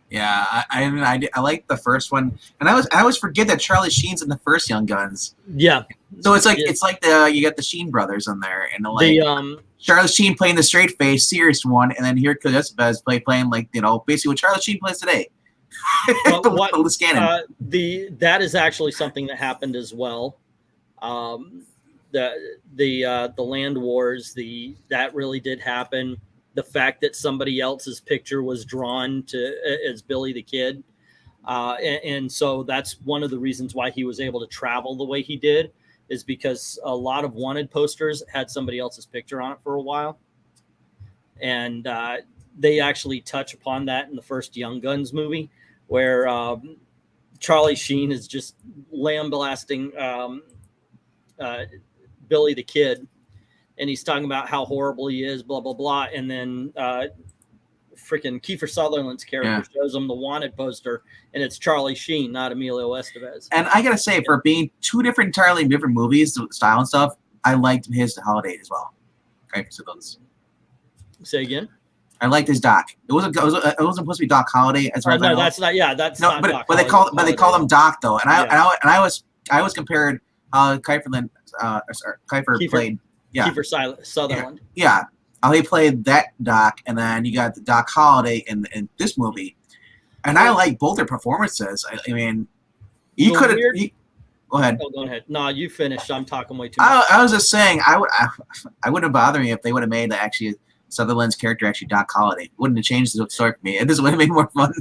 Yeah, I like the first one, and I always forget that Charlie Sheen's in the first Young Guns. Yeah, so it's like you got the Sheen brothers on there, and Charlie Sheen playing the straight face serious one, and then here comes Estevez playing basically what Charlie Sheen plays today. That is actually something that happened as well. The land wars, that really did happen. The fact that somebody else's picture was drawn as Billy the Kid, and so that's one of the reasons why he was able to travel the way he did, is because a lot of wanted posters had somebody else's picture on it for a while, and they actually touch upon that in the first Young Guns movie, where Charlie Sheen is just lambasting Billy the Kid, and he's talking about how horrible he is, blah blah blah, and then freaking Kiefer Sutherland's character shows him the wanted poster, and it's Charlie Sheen, not Emilio Estevez. And I gotta say, for being two entirely different movies, the style and stuff, I liked his Holiday as well. Okay, so those. Say again. I liked his Doc. It wasn't supposed to be Doc Holiday as far as I know. That's not. Yeah, that's no, not. But, Doc but they call them Doc though, and I was compared Kiefer played Kiefer Sutherland. Yeah, how he played that Doc, and then you got the Doc Holiday in this movie, and I like both their performances. I mean, you could have. Go ahead. Oh, go ahead. No, you finished. I'm talking way too much. I was just saying, I wouldn't bother me if they would have made actually Sutherland's character actually Doc Holiday. It wouldn't have changed the story for me. It just would have made more fun.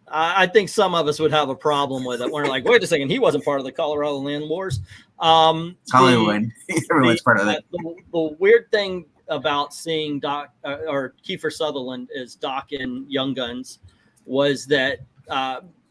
I think some of us would have a problem with it. We're like, wait a second, he wasn't part of the Colorado Land Wars. Hollywood. Everyone's part of it. The weird thing about seeing Doc or Kiefer Sutherland as Doc in Young Guns was that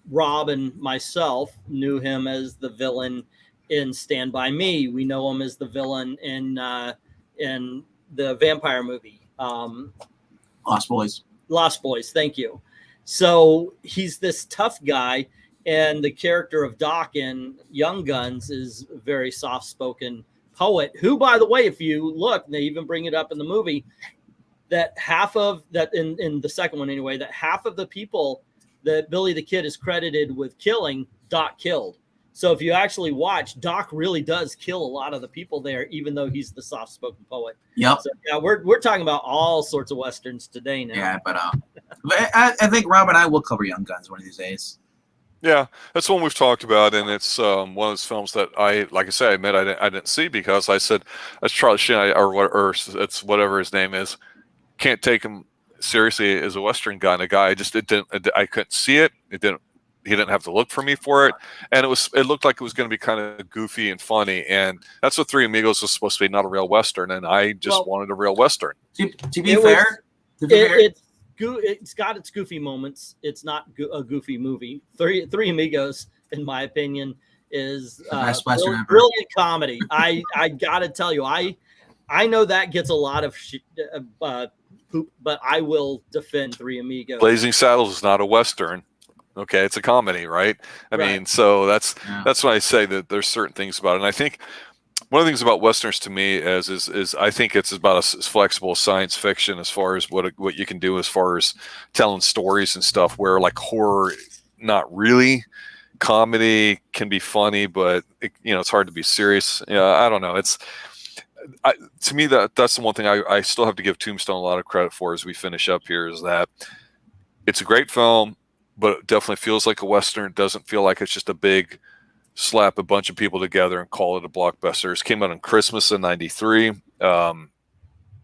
Rob and myself knew him as the villain in Stand By Me. We know him as the villain in the vampire movie. Lost Boys. Lost Boys, thank you. So he's this tough guy, and the character of Doc in Young Guns is a very soft-spoken poet who, by the way, if you look, they even bring it up in the movie, that half of that in the second one anyway, that half of the people that Billy the Kid is credited with killing, Doc killed. So if you actually watch, Doc really does kill a lot of the people there, even though he's the soft-spoken poet. Yep. So yeah, we're talking about all sorts of westerns today now. Yeah, but I think Rob and I will cover Young Guns one of these days. Yeah, that's one we've talked about, and it's one of those films that like I said, I admit I didn't see because I said that's Charlie Sheen or it's whatever his name is. Can't take him seriously as a Western kind of guy. I couldn't see it. He didn't have to look for me for it, and it looked like it was going to be kind of goofy and funny, and that's what Three Amigos was supposed to be, not a real Western, and I just wanted a real Western. To be fair, it's got its goofy moments. It's not a goofy movie. Three Amigos, in my opinion, is brilliant comedy. I gotta tell you, I know that gets a lot of poop, but I will defend Three Amigos. Blazing Saddles is not a Western. Okay, it's a comedy, right? I mean, so that's why I say that there's certain things about it. And I think one of the things about Westerns to me is I think it's about as flexible as science fiction as far as what you can do as far as telling stories and stuff, where like horror, not really. Comedy can be funny, but it's hard to be serious. I don't know. To me, that's the one thing I still have to give Tombstone a lot of credit for as we finish up here, is that it's a great film, but it definitely feels like a Western. It doesn't feel like it's just a big slap a bunch of people together and call it a blockbuster. It came out on Christmas in '93.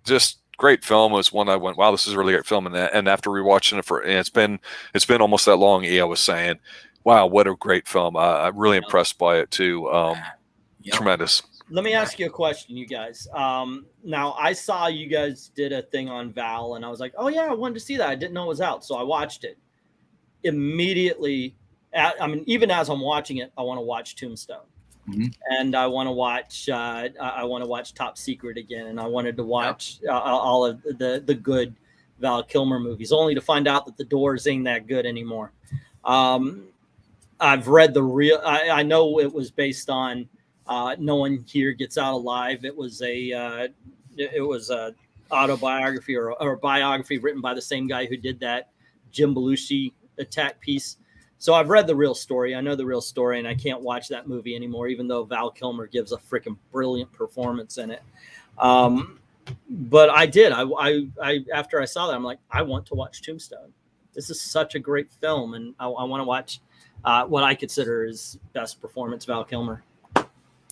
Just great film. It was one I went, wow, this is a really great film. And after rewatching it it's been almost that long. I was saying, wow, what a great film. I'm really impressed by it too. Tremendous. Let me ask you a question, you guys. Now, I saw you guys did a thing on Val, and I was like, oh yeah, I wanted to see that. I didn't know it was out, so I watched it. Immediately, even as I'm watching it, I want to watch Tombstone, and I want to watch Top Secret again, and I wanted to watch all of the good Val Kilmer movies, only to find out that The Doors ain't that good anymore. I've read I know it was based on No One Here Gets Out Alive. It was a autobiography or a biography written by the same guy who did that Jim Belushi attack piece. So I've read the real story. I know the real story, and I can't watch that movie anymore, even though Val Kilmer gives a freaking brilliant performance in it. But I did. I after I saw that, I'm like, I want to watch Tombstone. This is such a great film, and I want to watch what I consider his best performance, Val Kilmer.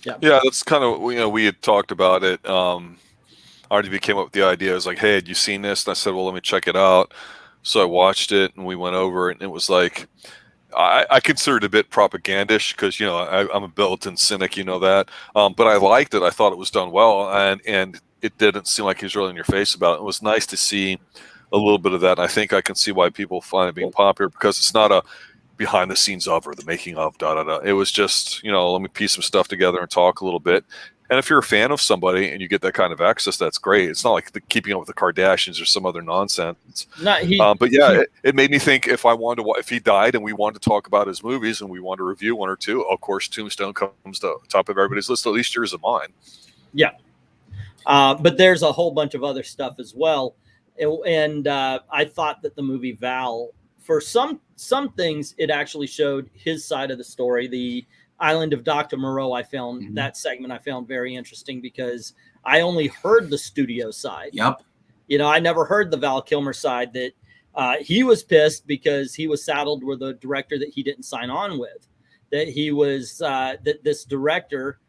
Yeah, that's kind of, we had talked about it. RDB came up with the idea. I was like, hey, had you seen this? And I said, well, let me check it out. So I watched it, and we went over it, and it was like, I considered it a bit propagandish because, I'm a built-in cynic, that. But I liked it. I thought it was done well, and it didn't seem like he was really in your face about it. It was nice to see a little bit of that. And I think I can see why people find it being popular, because it's not a behind the scenes of or the making of, It was just, let me piece some stuff together and talk a little bit. And if you're a fan of somebody and you get that kind of access, that's great. It's not like keeping up with the Kardashians or some other nonsense. No, But yeah, it made me think if if he died and we wanted to talk about his movies and we wanted to review one or two, of course, Tombstone comes to top of everybody's list, at least yours and mine. Yeah. But there's a whole bunch of other stuff as well. And I thought that the movie Val, for some things, it actually showed his side of the story. The Island of Dr. Moreau, I found that segment I found very interesting because I only heard the studio side. Yep. You know, I never heard the Val Kilmer side that he was pissed because he was saddled with a director that he didn't sign on with. That he was that this director,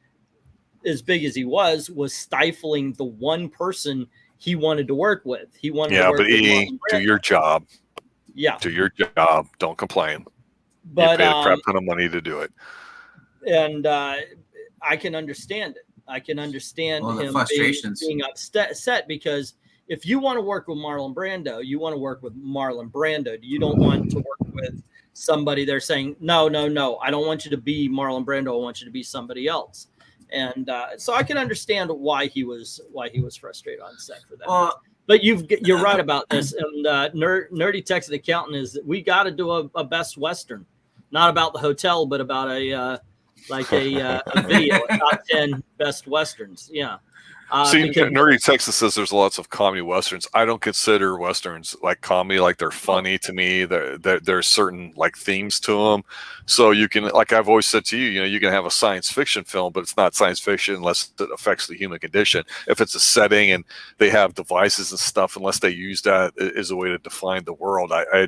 as big as he was stifling the one person he wanted to work with. He wanted to work with do your job. Yeah. Do your job. Don't complain. But you paid a crap ton of money to do it. And I can understand it. I can understand him being upset because if you want to work with Marlon Brando, you want to work with Marlon Brando. You don't want to work with somebody they're saying, no, I don't want you to be Marlon Brando. I want you to be somebody else. And so I can understand why he was frustrated on set for that. But you're right about this. And Nerdy Texas Accountant is that we got to do a best Western, not about the hotel, but about a video, a top 10 best Westerns. Yeah. See, Nerdy Texas says there's lots of comedy Westerns. I don't consider Westerns like comedy, like they're funny to me. There's certain like themes to them. So you can, like I've always said to you, you know, you can have a science fiction film, but it's not science fiction unless it affects the human condition. If it's a setting and they have devices and stuff, unless they use that as a way to define the world, I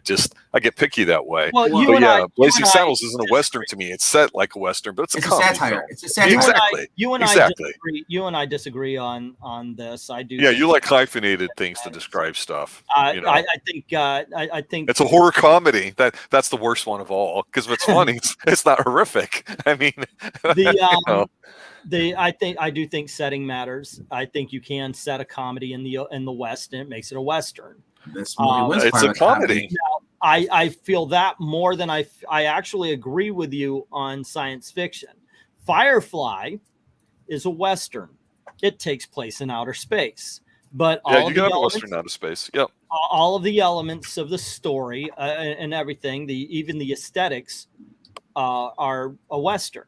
get picky that way. Well, Blazing Saddles isn't a Western to me. It's set like a Western, but it's a comedy satire. film. It's a satire. Exactly. You and I disagree on this. I do. Yeah, you like hyphenated things to describe stuff. You know? I think it's a horror comedy. That's the worst one of all because if it's funny, it's not horrific. I mean, I do think setting matters. I think you can set a comedy in the West and it makes it a Western. This movie was it's a comedy. Now, I feel that more than I actually agree with you on science fiction. Firefly is a Western. It takes place in outer space, but you got a Western outer space. Yep. All of the elements of the story and everything, even the aesthetics, are a Western.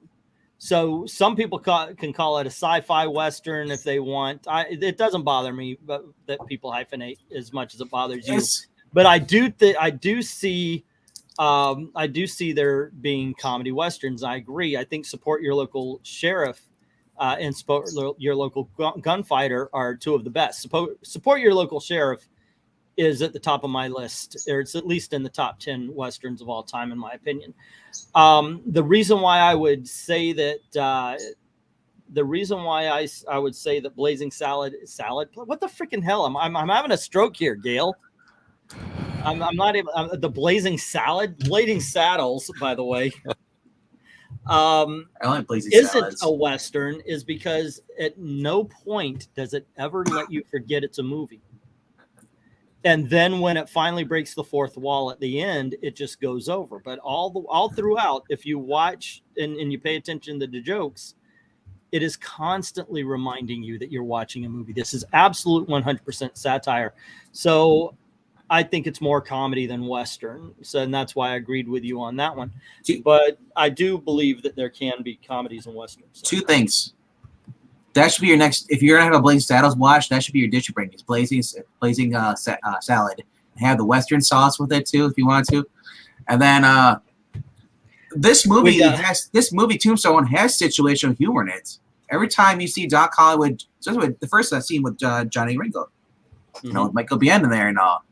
So some people can call it a sci-fi Western if they want. It doesn't bother me, but that people hyphenate as much as it bothers you. But I do see there being comedy Westerns. I agree. I think support your local sheriff and support your local gunfighter are two of the best. Support your local sheriff is at the top of my list, or it's at least in the top 10 Westerns of all time, in my opinion. The reason why I would say that, I would say that Blazing Salad, what the freaking hell? I'm having a stroke here, Gail. I'm not even the Blazing Saddles, by the way. I like Blazing isn't Salads. A Western is because at no point does it ever let you forget it's a movie. And then when it finally breaks the fourth wall at the end, it just goes over. But all throughout, if you watch and you pay attention to the jokes, it is constantly reminding you that you're watching a movie. This is absolute 100% satire. So I think it's more comedy than Western. And that's why I agreed with you on that one. But I do believe that there can be comedies and Westerns. So. Two things. That should be your next. If you're gonna have a Blazing Saddles watch, that should be your dish you bring. Is blazing salad. Have the Western sauce with it too, if you want to. And then this movie Tombstone has situational humor in it. Every time you see Doc Hollywood, especially with the first scene with Johnny Ringo, you know, with Michael Biehn in there and all.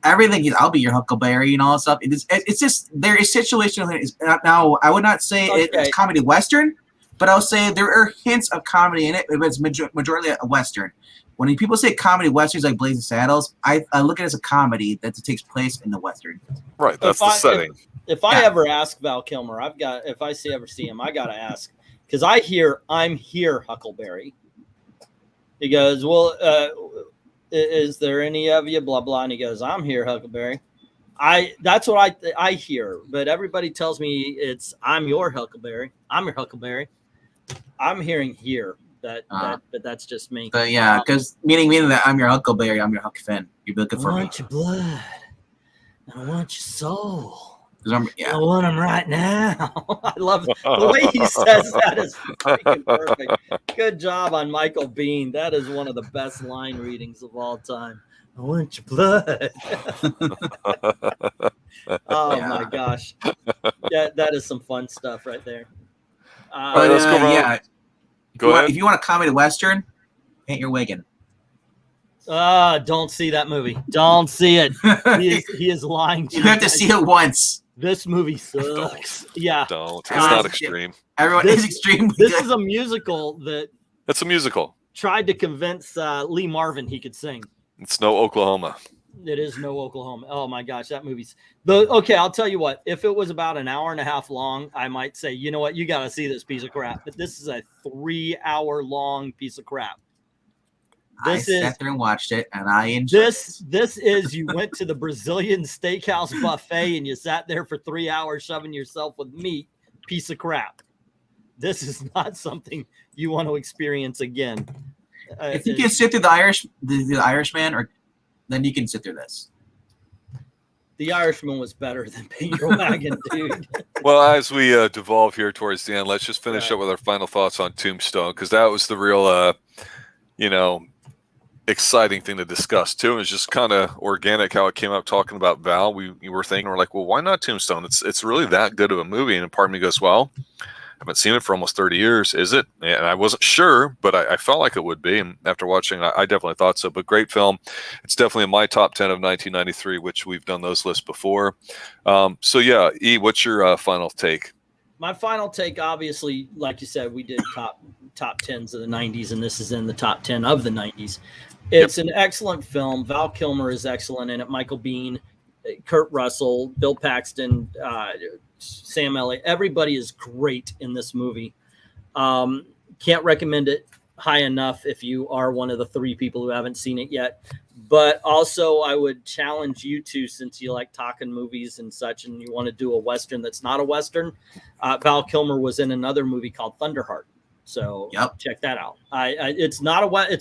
Everything is, I'll be your Huckleberry and all that stuff. It's just there is situational. Now I would not say it's comedy Western. But I'll say there are hints of comedy in it, but it's majority a Western. When people say comedy Westerns like Blazing Saddles, I look at it as a comedy that takes place in the Western. Right, that's the setting. If I ever ask Val Kilmer, if I ever see him, I got to ask. Because I'm here, Huckleberry. He goes, well, is there any of you, blah, blah. And he goes, I'm here, Huckleberry. That's what I hear. But everybody tells me I'm your Huckleberry. I'm your Huckleberry. I'm hearing here But that's just me. But yeah, because meaning that I'm your Uncle Barry, I'm your Huck Finn. You're looking for I me. want your blood. I want your soul. I Yeah. want him right now. I love the way he says that is freaking perfect. Good job on Michael Biehn. That is one of the best line readings of all time. I want your blood. Oh my gosh. Yeah, that is some fun stuff right there. But let's go around. If you want a comedy western, Paint Your Wagon. Don't see that movie. Don't see it. He is lying. You have to see it once. This movie sucks. Don't. It's not extreme. Everyone is extreme. This is a musical that. It's a musical. Tried to convince Lee Marvin he could sing. It's no Oklahoma. It is no Oklahoma. Oh my gosh, that movie's okay. I'll tell you what. If it was about an hour and a half long, I might say, you know what, you got to see this piece of crap. But this is a 3-hour long piece of crap. I sat there and watched it, and I enjoyed it. This is you went to the Brazilian steakhouse buffet and you sat there for 3 hours shoving yourself with meat. Piece of crap. This is not something you want to experience again. If you can sit through the Irishman, or then you can sit through this. The Irishman was better than Paint Your Wagon, dude. Well, as we devolve here towards the end, let's just finish up with our final thoughts on Tombstone, because that was the real, exciting thing to discuss too. And it's just kind of organic how it came up talking about Val. We were thinking, we're like, well, why not Tombstone? It's really that good of a movie. And part of me goes, well, I haven't seen it for almost 30 years. Is it? And I wasn't sure, but I felt like it would be. And after watching, I definitely thought so. But great film. It's definitely in my top 10 of 1993, which we've done those lists before. So yeah, E, what's your final take? My final take, obviously, like you said, we did top 10s of the 90s, and this is in the top 10 of the 90s. It's an excellent film. Val Kilmer is excellent in it. Michael Biehn, Kurt Russell, Bill Paxton, Sam Elliott. Everybody is great in this movie. Can't recommend it high enough if you are one of the 3 people who haven't seen it yet. But also, I would challenge you two, since you like talking movies and such, and you want to do a Western that's not a Western. Val Kilmer was in another movie called Thunderheart. So check that out. It's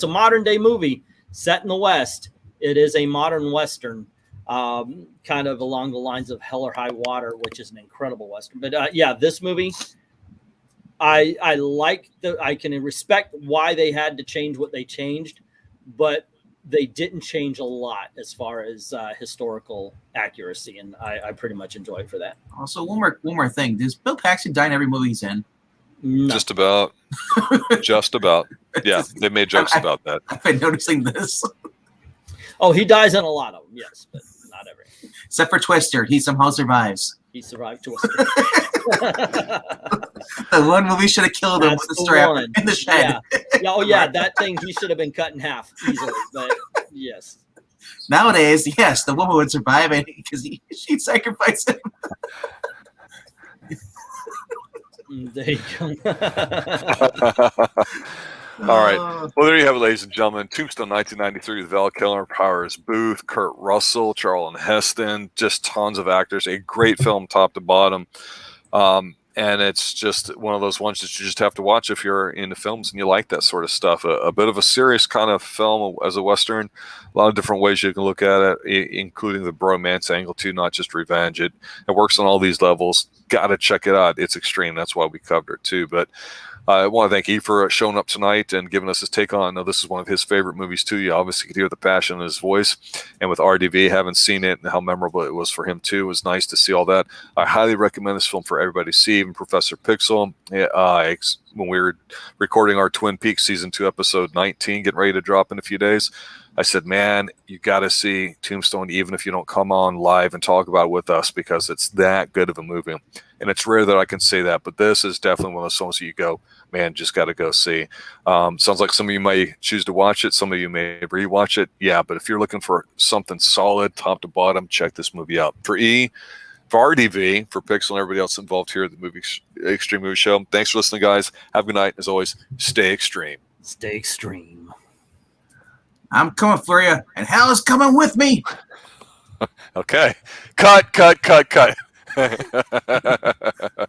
a modern day movie set in the West. It is a modern Western, kind of along the lines of Hell or High Water, which is an incredible Western. But this movie, I can respect why they had to change what they changed, but they didn't change a lot as far as historical accuracy, and I pretty much enjoy it for that. Also, one more thing: does Bill Paxton die in every movie he's in? No. Just about. Just about. Yeah, they made jokes about that. I've been noticing this. Oh, he dies in a lot of them, yes, but not every. Except for Twister, he somehow survives. He survived Twister. The one movie should have killed him with the strap in the shed. Yeah. That thing, he should have been cut in half easily, but yes. Nowadays, yes, the woman would survive it because she'd sacrifice him. There you go. All right. Well, there you have it, ladies and gentlemen. Tombstone 1993 with Val Kilmer, powers Boothe, Kurt Russell, Charlton Heston, just tons of actors. A great film top to bottom. And it's just one of those ones that you just have to watch if you're into films and you like that sort of stuff. A bit of a serious kind of film as a Western. A lot of different ways you can look at it, including the bromance angle too, not just revenge. It works on all these levels. Got to check it out. It's extreme. That's why we covered it too. But I want to thank E for showing up tonight and giving us his take on it. I know this is one of his favorite movies too. You obviously could hear the passion in his voice. And with RDV, haven't seen it and how memorable it was for him too. It was nice to see all that. I highly recommend this film for everybody to see. Even Professor Pixel, when we were recording our Twin Peaks Season 2 episode 19, getting ready to drop in a few days, I said, man, you got to see Tombstone even if you don't come on live and talk about it with us, because it's that good of a movie. And it's rare that I can say that, but this is definitely one of those films that you go, man, just got to go see. Sounds like some of you may choose to watch it. Some of you may rewatch it. Yeah, but if you're looking for something solid, top to bottom, check this movie out. For E, for RDV, for Pixel, and everybody else involved here at the Xtreme Movie Show, thanks for listening, guys. Have a good night. As always, stay extreme. Stay extreme. I'm coming for you, and hell is coming with me. Okay. Cut.